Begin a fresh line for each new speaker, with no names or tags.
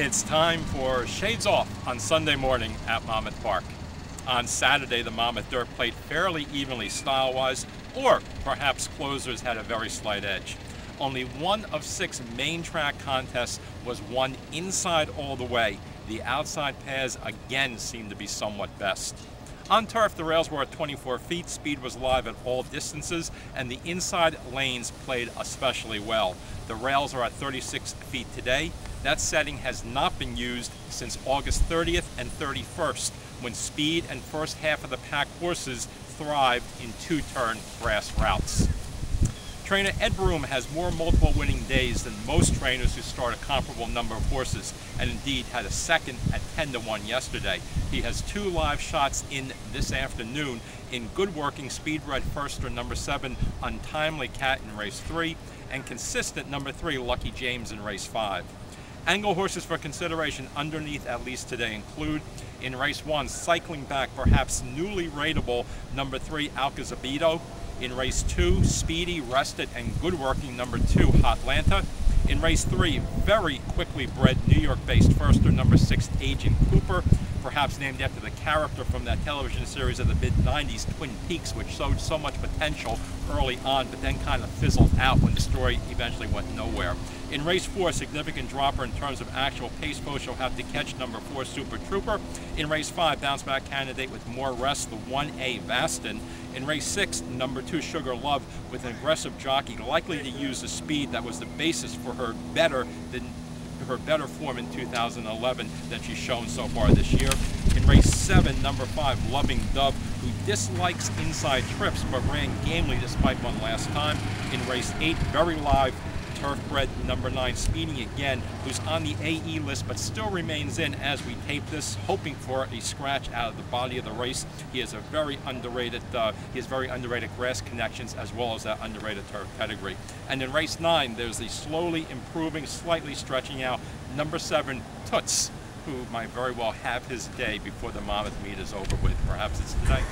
It's time for Shades Off on Sunday morning at Monmouth Park. On Saturday, the Monmouth Dirt played fairly evenly style-wise, or perhaps closers had a very slight edge. Only one of 6 main track contests was won inside all the way. The outside paths again seemed to be somewhat best. On turf, the rails were at 24 feet, speed was live at all distances, and the inside lanes played especially well. The rails are at 36 feet today. That setting has not been used since August 30th and 31st, when speed and first half of the pack horses thrived in 2-turn grass routes. Trainer Ed Broom has more multiple winning days than most trainers who start a comparable number of horses, and indeed had a second at 10-1 yesterday. He has 2 live shots in this afternoon in good working speed-bred firster number 7, Untimely Cat in race 3, and consistent number 3, Lucky James in race 5. Angle horses for consideration underneath at least today include, in race 1, cycling back perhaps newly rateable number 3, Alcazabito. In race 2, speedy, rested, and good working number 2, Hotlanta. In race 3, very quickly bred New York-based firster number 6, Agent Cooper, perhaps named after the character from that television series of the mid-90s, Twin Peaks, which showed so much potential early on, but then kind of fizzled out when the story eventually went nowhere. In race 4, significant dropper in terms of actual pace post, will have to catch number 4, Super Trooper. In race 5, bounce back candidate with more rest, the 1A Vastin. In race 6, number 2, Sugar Love, with an aggressive jockey, likely to use the speed that was the basis for her better form in 2011 than she's shown so far this year. In race 7, number 5, Loving Dove, who dislikes inside trips but ran gamely despite one last time. In race 8, very live, turf-bred number 9, Speedy again, who's on the AE list but still remains in as we tape this, hoping for a scratch out of the body of the race. He has a very underrated, grass connections as well as that underrated turf pedigree. And in race 9, there's the slowly improving, slightly stretching out number 7, Toots, who might very well have his day before the Monmouth meet is over with. Perhaps it's today.